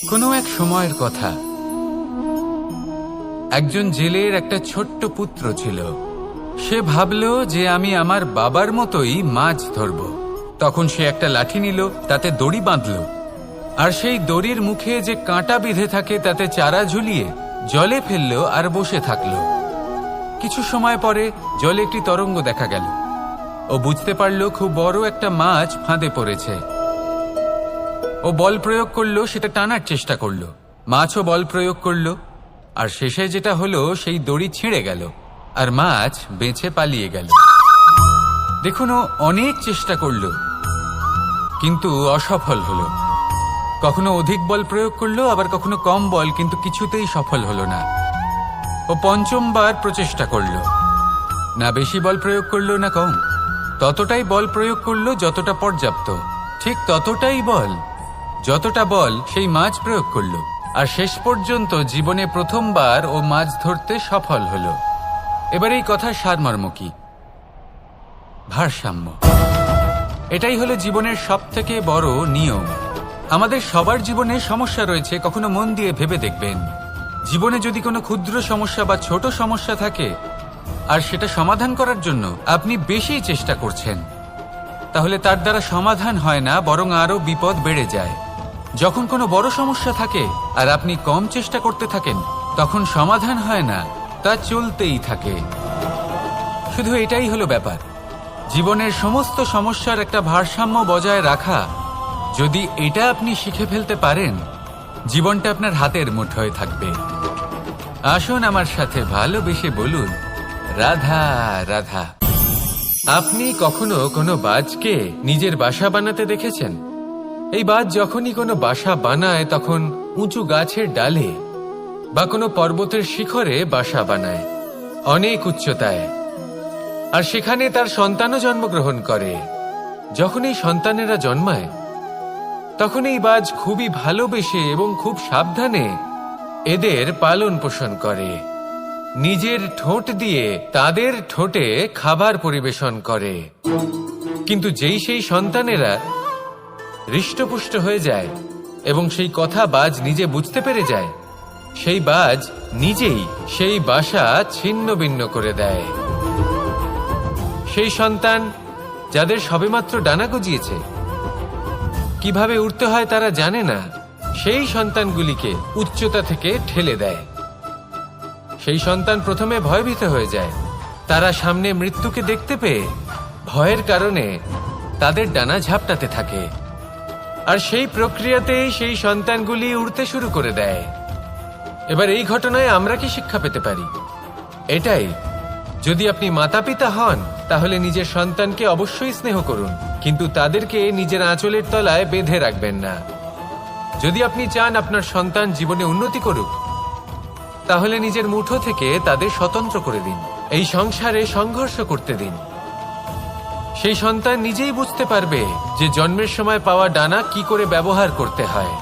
কোনো এক সময়ের কথা, একজন জেলের একটা ছোট্ট পুত্র ছিল। সে ভাবল যে আমি আমার বাবার মতোই মাছ ধরব। তখন সে একটা লাঠি নিল, তাতে দড়ি বাঁধল, আর সেই দড়ির মুখে যে কাঁটা বিঁধে থাকে তাতে চারা ঝুলিয়ে জলে ফেলল আর বসে থাকল। কিছু সময় পরে জলে একটি তরঙ্গ দেখা গেল। ও বুঝতে পারল খুব বড় একটা মাছ ফাঁদে পড়েছে। ও বল প্রয়োগ করলো, সেটা টানার চেষ্টা করলো। মাছও বল প্রয়োগ করলো, আর শেষে যেটা হলো সেই দড়ি ছিঁড়ে গেল আর মাছ বেঁচে পালিয়ে গেল। দেখুন, ও অনেক চেষ্টা করলো কিন্তু অসফল হলো। কখনো অধিক বল প্রয়োগ করলো, আবার কখনো কম বল, কিন্তু কিছুতেই সফল হলো না। ও পঞ্চমবার প্রচেষ্টা করলো, না বেশি বল প্রয়োগ করলো না কম, ততটাই বল প্রয়োগ করলো যতটা পর্যাপ্ত। ঠিক ততটাই বল, যতটা বল সেই মাছ প্রয়োগ করলো, আর শেষ পর্যন্ত জীবনে প্রথমবার ও মাছ ধরতে সফল হলো। এবার এই কথার সারমর্ম কি? ভারসাম্য। এটাই হলো জীবনের সবথেকে বড় নিয়ম। আমাদের সবার জীবনে সমস্যা রয়েছে, কখনো মন দিয়ে ভেবে দেখবেন। জীবনে যদি কোনো ক্ষুদ্র সমস্যা বা ছোট সমস্যা থাকে আর সেটা সমাধান করার জন্য আপনি বেশি চেষ্টা করছেন, তাহলে তার দ্বারা সমাধান হয় না, বরং আরো বিপদ বেড়ে যায়। যখন কোনো বড় সমস্যা থাকে আর আপনি কম চেষ্টা করতে থাকেন, তখন সমাধান হয় না, তা চলতেই থাকে। শুধু এটাই হলো ব্যাপার। জীবনের সমস্ত সমস্যার একটা ভারসাম্য বজায় রাখা, যদি এটা আপনি শিখে ফেলতে পারেন, জীবনটা আপনার হাতের মুঠোয় থাকবে। আসুন আমার সাথে ভালোবেসে বলুন, রাধা রাধা। আপনি কখনো কোনো বাজকে নিজের বাসা বানাতে দেখেছেন? এই বাজ যখনই কোনো বাসা বানায় তখন উঁচু গাছের ডালে বা কোনো পর্বতের শিখরে বাসা বানায়, অনেক উচ্চতায়, আর সেখানে তার সন্তানও জন্মগ্রহণ করে। যখন এই সন্তানেরা জন্মায় তখন এই বাজ খুবই ভালোবেসে এবং খুব সাবধানে এদের পালন পোষণ করে। নিজের ঠোঁট দিয়ে তাদের ঠোঁটে খাবার পরিবেশন করে। কিন্তু যেই সেই সন্তানেরা হৃষ্টপুষ্ট হয়ে যায় এবং সেই কথা বাজ নিজে বুঝতে পেরে যায়, সেই বাজ নিজেই সেই বাসা ছিন্ন ভিন্ন করে দেয়। সেই সন্তান যাদের সবেমাত্র ডানা গজিয়েছে, কিভাবে উড়তে হয় তারা জানে না, সেই সন্তানগুলিকে উচ্চতা থেকে ঠেলে দেয়। সেই সন্তান প্রথমে ভয়ভীত হয়ে যায়। তারা সামনে মৃত্যুকে দেখতে পেয়ে ভয়ের কারণে তাদের ডানা ঝাপটাতে থাকে, আর সেই প্রক্রিয়াতেই সেই সন্তানগুলি উড়তে শুরু করে দেয়। এবার এই ঘটনায় আমরা কি শিক্ষা পেতে পারি? এটাই, যদি আপনি মাতা পিতা হন তাহলে নিজের সন্তানকে অবশ্যই স্নেহ করুন, কিন্তু তাদেরকে নিজের আঁচলের তলায় বেঁধে রাখবেন না। যদি আপনি চান আপনার সন্তান জীবনে উন্নতি করুক, তাহলে নিজের মুঠো থেকে তাদের স্বতন্ত্র করে দিন। এই সংসারে সংঘর্ষ করতে দিন। সেই সন্তান নিজেই বুঝতে পারবে যে জন্মের সময় পাওয়া ডানা কি করে ব্যবহার করতে হয়।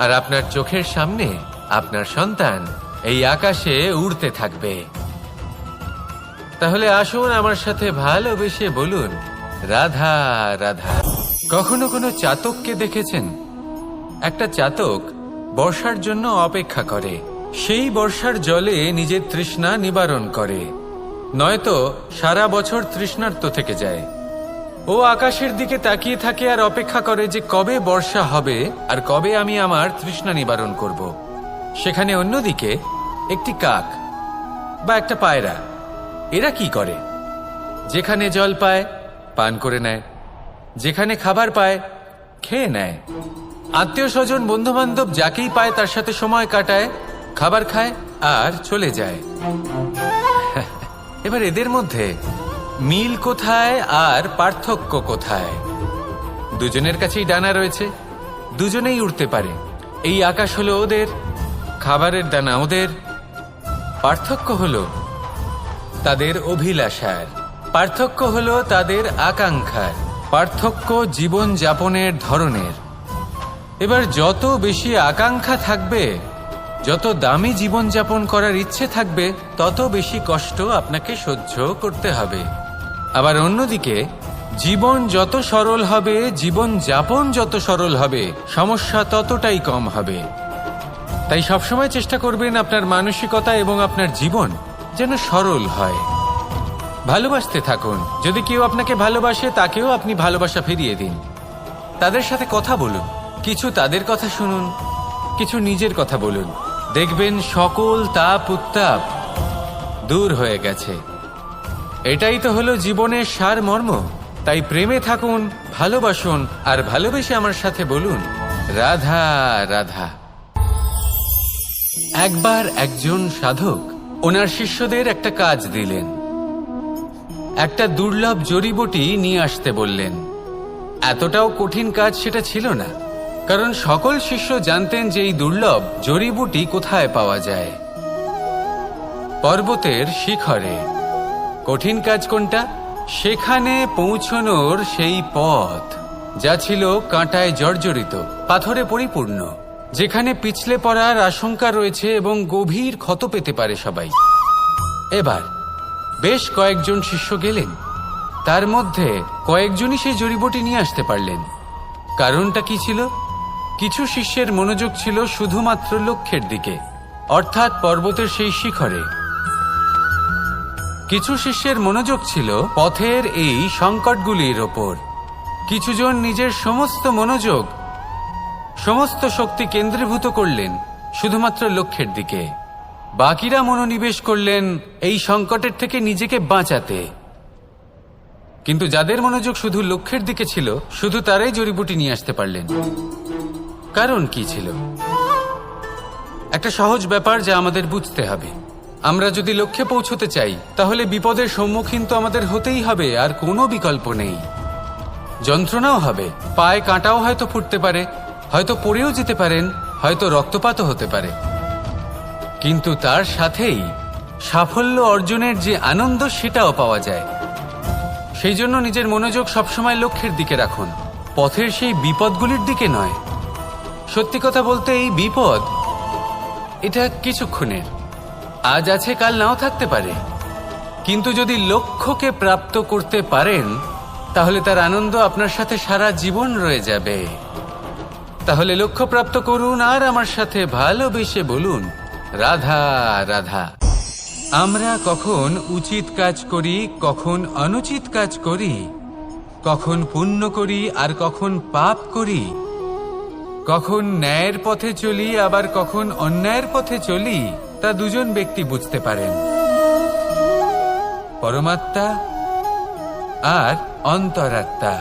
আর আপনার চোখের সামনে আপনার সন্তান এই আকাশে উড়তে থাকবে। তাহলে আসুন আমার সাথে ভালোবেসে বলুন, রাধা রাধা। কখনো কোনো চাতককে দেখেছেন? একটা চাতক বর্ষার জন্য অপেক্ষা করে। সেই বর্ষার জলে নিজের তৃষ্ণা নিবারণ করে, নয়তো সারা বছর তৃষ্ণার্ত থেকে যায়। ও আকাশের দিকে তাকিয়ে থাকে আর অপেক্ষা করে যে কবে বর্ষা হবে আর কবে আমি আমার তৃষ্ণা নিবারণ করব। সেখানে অন্যদিকে একটি কাক বা একটা পায়রা, এরা কি করে? যেখানে জল পায় পান করে নেয়, যেখানে খাবার পায় খেয়ে নেয়, আত্মীয় স্বজন বন্ধু বান্ধব যাকেই পায় তার সাথে সময় কাটায়, খাবার খায় আর চলে যায়। এবার এদের মধ্যে মিল কোথায় আর পার্থক্য কোথায়? দুজনের কাছেই ডানা রয়েছে, দুজনেই উড়তে পারে। এই আকাশ হলো ওদের, খাবারের দানা ওদের। পার্থক্য হলো তাদের অভিলাষার, পার্থক্য হলো তাদের আকাঙ্ক্ষার, পার্থক্য জীবন যাপনের ধরনের। এবার যত বেশি আকাঙ্ক্ষা থাকবে, যত দামি জীবন যাপন করার ইচ্ছে থাকবে, তত বেশি কষ্ট আপনাকে সহ্য করতে হবে। আবার অন্যদিকে জীবন যত সরল হবে, জীবন যাপন যত সরল হবে, সমস্যা ততটাই কম হবে। তাই সবসময় চেষ্টা করবেন আপনার মানসিকতা এবং আপনার জীবন যেন সরল হয়। ভালোবাসতে থাকুন। যদি কেউ আপনাকে ভালোবাসে, তাকেও আপনি ভালোবাসা ফিরিয়ে দিন। তাদের সাথে কথা বলুন, কিছু তাদের কথা শুনুন, কিছু নিজের কথা বলুন। দেখবেন সকল তাপ উত্তাপ দূর হয়ে গেছে। এটাই তো হলো জীবনের সারমর্ম। তাই প্রেমে থাকুন, ভালোবাসুন, আর ভালোবেসে আমার সাথে বলুন, রাধা রাধা। একবার একজন সাধক ওনার শিষ্যদের একটা কাজ দিলেন। একটা দুর্লভ জড়িবুটি নিয়ে আসতে বললেন। এতটাও কঠিন কাজ সেটা ছিল না, কারণ সকল শিষ্য জানতেন যে এই দুর্লভ জড়িবুটি কোথায় পাওয়া যায়। পর্বতের শিখরে। কঠিন কাজ কোনটা? সেখানে পৌঁছনোর সেই পথ, যা ছিল কাঁটায় জর্জরিত, পাথরে পরিপূর্ণ, যেখানে পিছলে পড়ার আশঙ্কা রয়েছে এবং গভীর ক্ষত পেতে পারে সবাই। এবার বেশ কয়েকজন শিষ্য গেলেন। তার মধ্যে কয়েকজনই সেই জড়িবুটি নিয়ে আসতে পারলেন। কারণটা কি ছিল? কিছু শিষ্যের মনোযোগ ছিল শুধুমাত্র লক্ষ্যের দিকে, অর্থাৎ পর্বতের সেই শিখরে। কিছু শিষ্যের মনোযোগ ছিল পথের এই সংকটগুলির ওপর। কিছুজন নিজের সমস্ত মনোযোগ, সমস্ত শক্তি কেন্দ্রীভূত করলেন শুধুমাত্র লক্ষ্যের দিকে। বাকিরা মনোনিবেশ করলেন এই সংকটের থেকে নিজেকে বাঁচাতে। কিন্তু যাদের মনোযোগ শুধু লক্ষ্যের দিকে ছিল, শুধু তারাই জড়িবুটি নিয়ে আসতে পারলেন। কারণ কি ছিল? একটা সহজ ব্যাপার যা আমাদের বুঝতে হবে। আমরা যদি লক্ষ্যে পৌঁছতে চাই, তাহলে বিপদের সম্মুখীন তো আমাদের হতেই হবে, আর কোনো বিকল্প নেই। যন্ত্রণাও হবে, পায়ে কাঁটাও হয়তো ফুটতে পারে, হয়তো পড়েও যেতে পারেন, হয়তো রক্তপাতও হতে পারে। কিন্তু তার সাথেই সাফল্য অর্জনের যে আনন্দ, সেটাও পাওয়া যায়। সেই জন্য নিজের মনোযোগ সবসময় লক্ষ্যের দিকে রাখুন, পথের সেই বিপদগুলির দিকে নয়। সত্যি কথা বলতে, এই বিপদ এটা কিছুক্ষণের, আজ আছে কাল নাও থাকতে পারে। কিন্তু যদি লক্ষ্যকে প্রাপ্ত করতে পারেন, তাহলে তার আনন্দ আপনার সাথে সারা জীবন রয়ে যাবে। তাহলে লক্ষ্য প্রাপ্ত করুন আর আমার সাথে ভালোবেসে বলুন, রাধা রাধা। আমরা কখন উচিত কাজ করি, কখন অনুচিত কাজ করি, কখন পুণ্য করি আর কখন পাপ করি, কখন ন্যায়ের পথে চলি আবার কখন অন্যায়ের পথে চলি, তা দুজন ব্যক্তি বুঝতে পারেন, পরমাত্মা আর অন্তরাত্মা।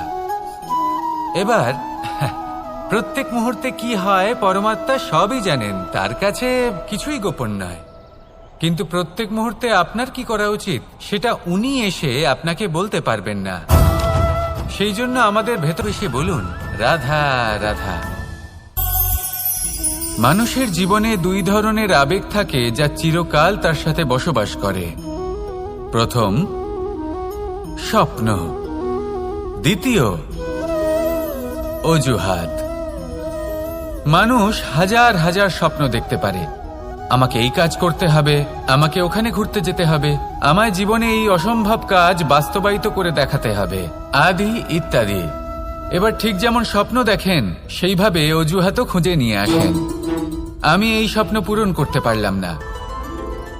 এবার প্রত্যেক মুহূর্তে কি হয় পরমাত্মা সবই জানেন, তার কাছে কিছুই গোপন নয়। কিন্তু প্রত্যেক মুহূর্তে আপনার কি করা উচিত সেটা উনি এসে আপনাকে বলতে পারবেন না। সেই জন্য আমাদের ভেতর এসে বলুন, রাধা রাধা। মানুষের জীবনে দুই ধরনের আবেগ থাকে যা চিরকাল তার সাথে বসবাস করে। প্রথম, স্বপ্ন। দ্বিতীয়, অজুহাত। মানুষ হাজার হাজার স্বপ্ন দেখতে পারে। আমাকে এই কাজ করতে হবে, আমাকে ওখানে ঘুরতে যেতে হবে, আমায় জীবনে এই অসম্ভব কাজ বাস্তবায়িত করে দেখাতে হবে, আদি ইত্যাদি। এবার ঠিক যেমন স্বপ্ন দেখেন, সেইভাবে অজুহাতও খুঁজে নিয়ে আসেন। আমি এই স্বপ্ন পূরণ করতে পারলাম না,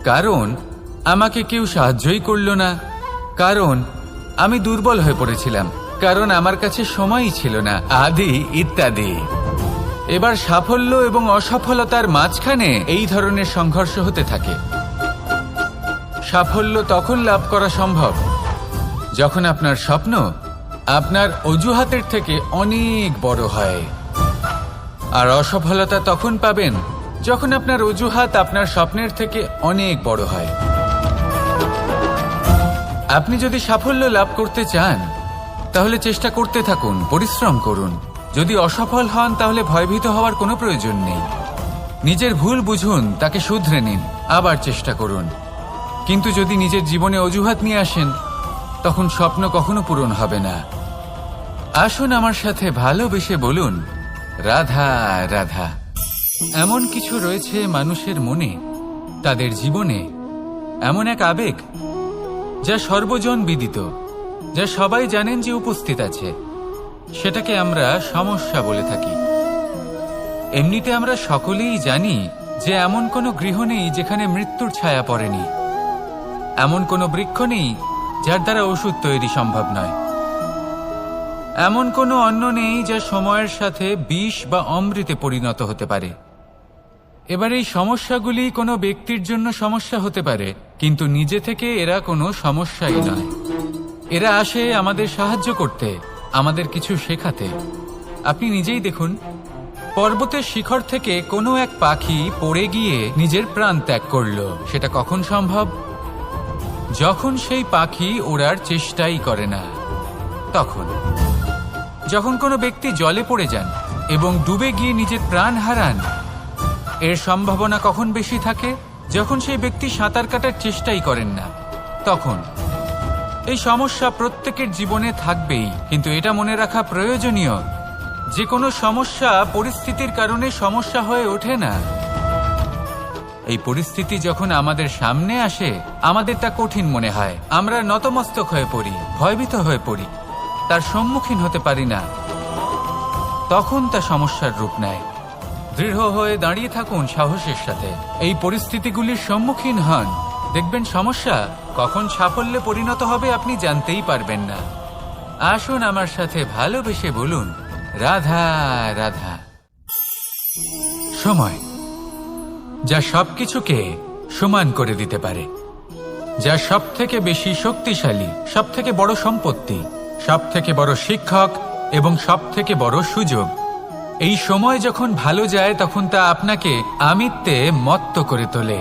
কারণ আমাকে কেউ সাহায্যই করল না, কারণ আমি দুর্বল হয়ে পড়েছিলাম, কারণ আমার কাছে সময়ই ছিল না, আদি ইত্যাদি। এবার সাফল্য এবং অসফলতার মাঝখানে এই ধরনের সংঘর্ষ হতে থাকে। সাফল্য তখন লাভ করা সম্ভব যখন আপনার স্বপ্ন আপনার অজুহাতের থেকে অনেক বড় হয়, আর অসফলতা তখন পাবেন যখন আপনার অজুহাত আপনার স্বপ্নের থেকে অনেক বড় হয়। আপনি যদি সাফল্য লাভ করতে চান, তাহলে চেষ্টা করতে থাকুন, পরিশ্রম করুন। যদি অসফল হন, তাহলে ভয়ভীত হওয়ার কোনো প্রয়োজন নেই। নিজের ভুল বুঝুন, তাকে শুধরে নিন, আবার চেষ্টা করুন। কিন্তু যদি নিজের জীবনে অজুহাত নিয়ে আসেন, তখন স্বপ্ন কখনো পূরণ হবে না। আসুন আমার সাথে ভালোবেসে বলুন, রাধা রাধা। এমন কিছু রয়েছে মানুষের মনে, তাদের জীবনে, এমন এক আবেগ যা সর্বজন বিদিত, যা সবাই জানেন যে উপস্থিত আছে, সেটাকে আমরা সমস্যা বলে থাকি। এমনিতে আমরা সকলেই জানি যে এমন কোনো গৃহ নেই যেখানে মৃত্যুর ছায়া পড়েনি, এমন কোনো বৃক্ষ নেই যার দ্বারা ওষুধ তৈরি সম্ভব নয়, এমন কোনো অন্ন নেই যা সময়ের সাথে বিষ বা অমৃতে পরিণত হতে পারে। এবার এই সমস্যাগুলি কোনো ব্যক্তির জন্য সমস্যা হতে পারে, কিন্তু নিজে থেকে এরা কোনো সমস্যাই নয়। এরা আসে আমাদের সাহায্য করতে, আমাদের কিছু শেখাতে। আপনি নিজেই দেখুন, পর্বতের শিখর থেকে কোনো এক পাখি পড়ে গিয়ে নিজের প্রাণ ত্যাগ করলো। সেটা কখন সম্ভব? যখন সেই পাখি ওড়ার চেষ্টাই করে না। তখন যখন কোনো ব্যক্তি জলে পড়ে যান এবং ডুবে গিয়ে নিজের প্রাণ হারান, এর সম্ভাবনা কখন বেশি থাকে? যখন সেই ব্যক্তি সাঁতার কাটার চেষ্টাই করেন না। তখন এই সমস্যা প্রত্যেকের জীবনে থাকবেই, কিন্তু এটা মনে রাখা প্রয়োজনীয় যে কোনো সমস্যা পরিস্থিতির কারণে সমস্যা হয়ে ওঠে না। এই পরিস্থিতি যখন আমাদের সামনে আসে, আমাদের তা কঠিন মনে হয়, আমরা নতমস্তক হয়ে পড়ি, ভয়ভীত হয়ে পড়ি, তার সম্মুখীন হতে পারি না। তখন তা সমস্যার রূপ নেয়। দৃঢ় হয়ে দাঁড়িয়ে থাকুন সাহসের সাথে, এই পরিস্থিতিগুলির সম্মুখীন হন। দেখবেন সমস্যা কখন সাফল্যে পরিণত হবে আপনি জানতেই পারবেন না। আসুন আমার সাথে ভালোবেসে বলুন, রাধা রাধা। সময় যা সবকিছুকে সমান করে দিতে পারে, যা সব থেকে বেশি শক্তিশালী, সব থেকে বড় সম্পত্তি, সব থেকে বড় শিক্ষক এবং সব থেকে বড় সুযোগ। এই সময় যখন ভালো যায় তখন তা আপনাকে আমিত্বে মত্ত করে তোলে,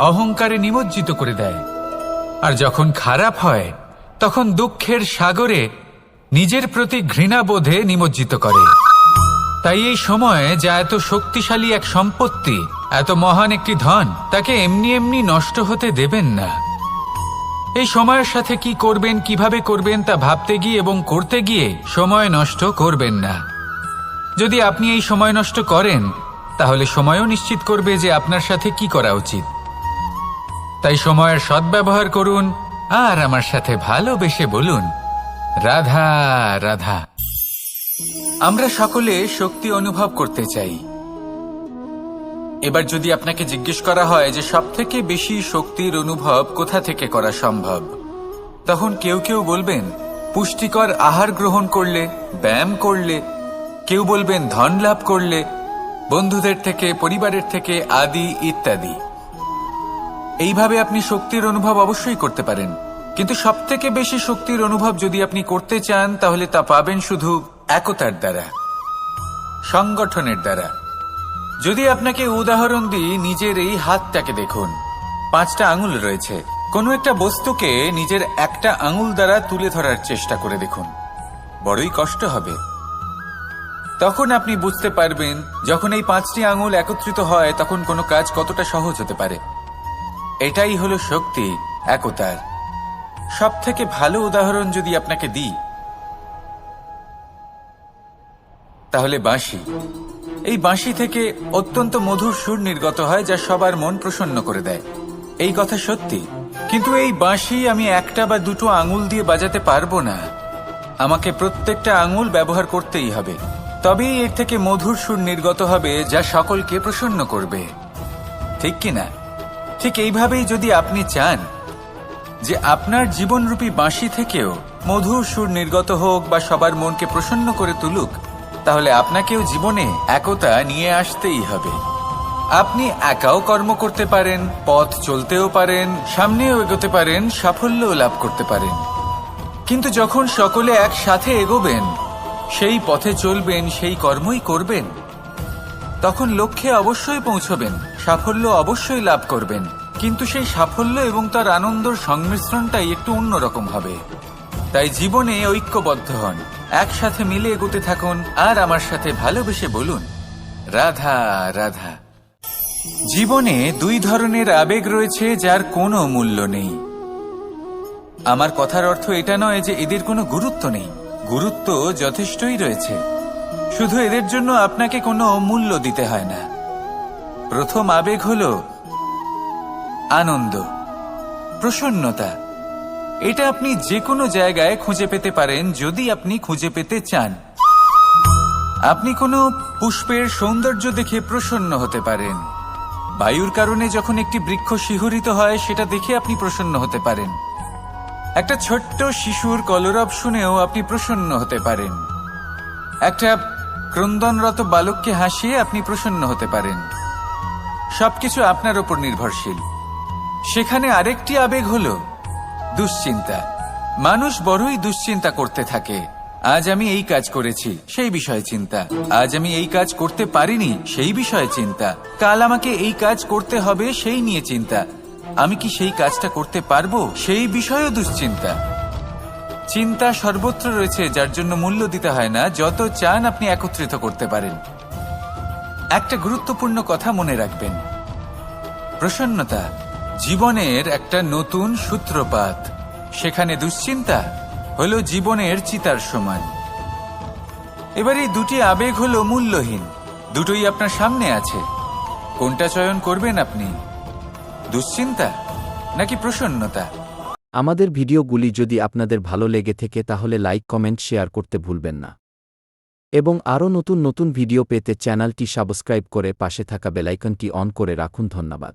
অহংকারে নিমজ্জিত করে দেয়। আর যখন খারাপ হয় তখন দুঃখের সাগরে নিজের প্রতি ঘৃণাবোধে নিমজ্জিত করে। তাই এই সময় যা এত শক্তিশালী এক সম্পত্তি, এত মহান একটি ধন, তাকে এমনি এমনি নষ্ট হতে দেবেন না। এই সময়ের সাথে কি করবেন, কিভাবে করবেন তা ভাবতে গিয়ে এবং করতে গিয়ে সময় নষ্ট করবেন না। যদি আপনি এই সময় নষ্ট করেন, তাহলে সময়ও নিশ্চিত করবে যে আপনার সাথে কি করা উচিত। তাই সময়ের সদ্ব্যবহার করুন আর আমার সাথে ভালোবেসে বলুন, রাধা রাধা। আমরা সকলে শক্তি অনুভব করতে চাই। এবার যদি আপনাকে জিজ্ঞেস করা হয় যে সবথেকে বেশি শক্তির অনুভব কোথা থেকে করা সম্ভব, তখন কেউ কেউ বলবেন পুষ্টিকর আহার গ্রহণ করলে, ব্যায়াম করলে, কেউ বলবেন ধন লাভ করলে, বন্ধুদের থেকে, পরিবারের থেকে, আদি ইত্যাদি। এইভাবে আপনি শক্তির অনুভব অবশ্যই করতে পারেন, কিন্তু সবথেকে বেশি শক্তির অনুভব যদি আপনি করতে চান, তাহলে তা পাবেন শুধু একতার দ্বারা, সংগঠনের দ্বারা। যদি আপনাকে উদাহরণ দিই, নিজের এই হাতটাকে দেখুন, 5টা আঙুল রয়েছে। কোনো একটা বস্তুকে নিজের একটা আঙুল দ্বারা তুলে ধরার চেষ্টা করে দেখুন, বড়ই কষ্ট হবে। তখন আপনি বুঝতে পারবেন যখন এই 5টি আঙুল একত্রিত হয় তখন কোনো কাজ কতটা সহজ হতে পারে। এটাই হলো শক্তি, একতার। সব থেকে ভালো উদাহরণ যদি আপনাকে দিই, তাহলে বাঁশি। এই বাঁশি থেকে অত্যন্ত মধুর সুর নির্গত হয় যা সবার মন প্রসন্ন করে দেয়। এই কথা সত্যি, কিন্তু এই বাঁশি আমি একটা বা দুটো আঙুল দিয়ে বাজাতে পারবো না। আমাকে প্রত্যেকটা আঙুল ব্যবহার করতেই হবে, তবেই এর থেকে মধুর সুর নির্গত হবে যা সকলকে প্রসন্ন করবে, ঠিক কিনা? ঠিক এইভাবেই যদি আপনি চান যে আপনার জীবনরূপী বাঁশি থেকেও মধুর সুর নির্গত হোক বা সবার মনকে প্রসন্ন করে তুলুক, তাহলে আপনাকেও জীবনে একতা নিয়ে আসতেই হবে। আপনি একাও কর্ম করতে পারেন, পথ চলতেও পারেন, সামনেও এগোতে পারেন, সাফল্যও লাভ করতে পারেন। কিন্তু যখন সকলে একসাথে এগোবেন, সেই পথে চলবেন, সেই কর্মই করবেন, তখন লক্ষ্যে অবশ্যই পৌঁছবেন, সাফল্য অবশ্যই লাভ করবেন। কিন্তু সেই সাফল্য এবং তার আনন্দর সংমিশ্রণটাই একটু অন্যরকম হবে। তাই জীবনে ঐক্যবদ্ধ হন, একসাথে মিলে এগোতে থাকুন আর আমার সাথে ভালোবেসে বলুন, রাধা রাধা। জীবনে 2 ধরনের আবেগ রয়েছে যার কোনো মূল্য নেই। আমার কথার অর্থ এটা নয় যে এদের কোনো গুরুত্ব নেই, গুরুত্ব যথেষ্টই রয়েছে, শুধু এদের জন্য আপনাকে কোনো মূল্য দিতে হয় না। প্রথম আবেগ হলো আনন্দ, প্রসন্নতা। এটা আপনি যে কোনো জায়গায় খুঁজে পেতে পারেন যদি আপনি খুঁজে পেতে চান। আপনি কোনো পুষ্পের সৌন্দর্য দেখে প্রসন্ন হতে পারেন। বায়ুর কারণে যখন একটি বৃক্ষ শিহরিত হয় সেটা দেখে আপনি প্রসন্ন হতে পারেন। একটা ছোট্ট শিশুর কলরব শুনেও আপনি প্রসন্ন হতে পারেন। একটা ক্রন্দনরত বালককে হাসিয়ে আপনি প্রসন্ন হতে পারেন। সবকিছু আপনার উপর নির্ভরশীল। সেখানে আরেকটি আবেগ হলো দুশ্চিন্তা। মানুষ বড়ই দুশ্চিন্তা করতে থাকে। আজ আমি এই কাজ করেছি, সেই বিষয়ে চিন্তা। আজ আমি এই কাজ করতে পারিনি, সেই বিষয়ে চিন্তা। কাল আমাকে এই কাজ করতে হবে, সেই নিয়ে চিন্তা। আমি কি সেই কাজটা করতে পারবো, সেই বিষয়েও দুশ্চিন্তা। চিন্তা সর্বত্র রয়েছে, যার জন্য মূল্য দিতে হয় না। যত চান আপনি একত্রিত করতে পারেন। একটা গুরুত্বপূর্ণ কথা মনে রাখবেন, প্রসন্নতা জীবনের একটা নতুন সূত্রপাত। সেখানে দুশ্চিন্তা হলো জীবনের চিতার সমান। এবার এই দুটি আবেগ হলো মূল্যহীন, দুটোই আপনার সামনে আছে। কোনটা চয়ন করবেন আপনি, দুশ্চিন্তা নাকি প্রসন্নতা? আমাদের ভিডিওগুলি যদি আপনাদের ভালো লেগে থাকে তাহলে লাইক, কমেন্ট, শেয়ার করতে ভুলবেন না। এবং আরও নতুন নতুন ভিডিও পেতে চ্যানেলটি সাবস্ক্রাইব করে পাশে থাকা বেলাইকনটি অন করে রাখুন। ধন্যবাদ।